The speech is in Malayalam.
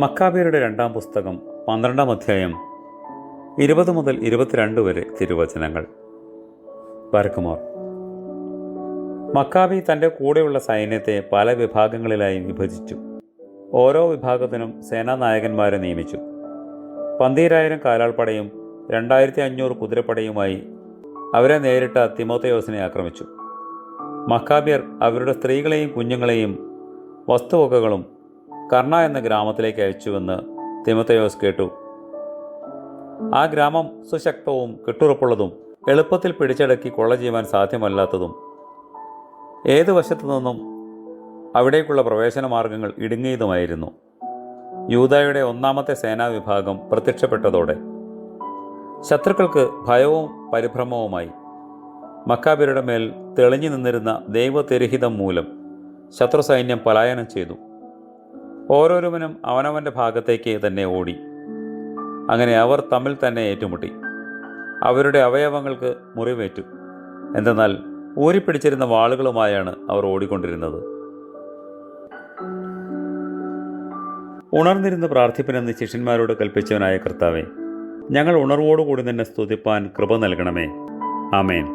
മക്കാബിയരുടെ രണ്ടാം പുസ്തകം 12-ാം അധ്യായം 20 മുതൽ 22 വരെ തിരുവചനങ്ങൾ. ബാരക്കുമോർ. മക്കാബി തൻ്റെ കൂടെയുള്ള സൈന്യത്തെ പല വിഭാഗങ്ങളിലായി വിഭജിച്ചു. ഓരോ വിഭാഗത്തിനും സേനാനായകന്മാരെ നിയമിച്ചു. 12,000 കാലാൾപ്പടയും 2,500 കുതിരപ്പടയുമായി അവരെ നേരിട്ട തിമോഥെയോസിനെ ആക്രമിച്ചു. മക്കാബിയർ അവരുടെ സ്ത്രീകളെയും കുഞ്ഞുങ്ങളെയും വസ്തുവകകളും കർണ എന്ന ഗ്രാമത്തിലേക്ക് അയച്ചുവെന്ന് തിമോഥെയോസ് കേട്ടു. ആ ഗ്രാമം സുശക്തവും കെട്ടുറപ്പുള്ളതും എളുപ്പത്തിൽ പിടിച്ചടക്കി കൊള്ള ചെയ്യുവാൻ സാധ്യമല്ലാത്തതും, ഏതു വശത്തു നിന്നും അവിടേക്കുള്ള പ്രവേശന മാർഗങ്ങൾ ഇടുങ്ങിയതുമായിരുന്നു. യൂദായുടെ ഒന്നാമത്തെ സേനാവിഭാഗം പ്രത്യക്ഷപ്പെട്ടതോടെ ശത്രുക്കൾക്ക് ഭയവും പരിഭ്രമവുമായി. മക്കാബിയരുടെ മേൽ തെളിഞ്ഞു നിന്നിരുന്ന ദൈവതിരഹിതം മൂലം ശത്രു സൈന്യം പലായനം ചെയ്തു. ഓരോരുവനും അവനവൻ്റെ ഭാഗത്തേക്ക് തന്നെ ഓടി. അങ്ങനെ അവർ തമ്മിൽ തന്നെ ഏറ്റുമുട്ടി. അവരുടെ അവയവങ്ങൾക്ക് മുറിവേറ്റു. എന്തെന്നാൽ ഊരിപ്പിടിച്ചിരുന്ന വാളുകളുമായാണ് അവർ ഓടിക്കൊണ്ടിരുന്നത്. ഉണർന്നിരുന്ന് പ്രാർത്ഥിപ്പനെന്ന് ശിഷ്യന്മാരോട് കൽപ്പിച്ചവനായ കർത്താവേ, ഞങ്ങൾ ഉണർവോടുകൂടി നിന്നെ സ്തുതിപ്പാൻ കൃപ നൽകണമേ. ആമേൻ.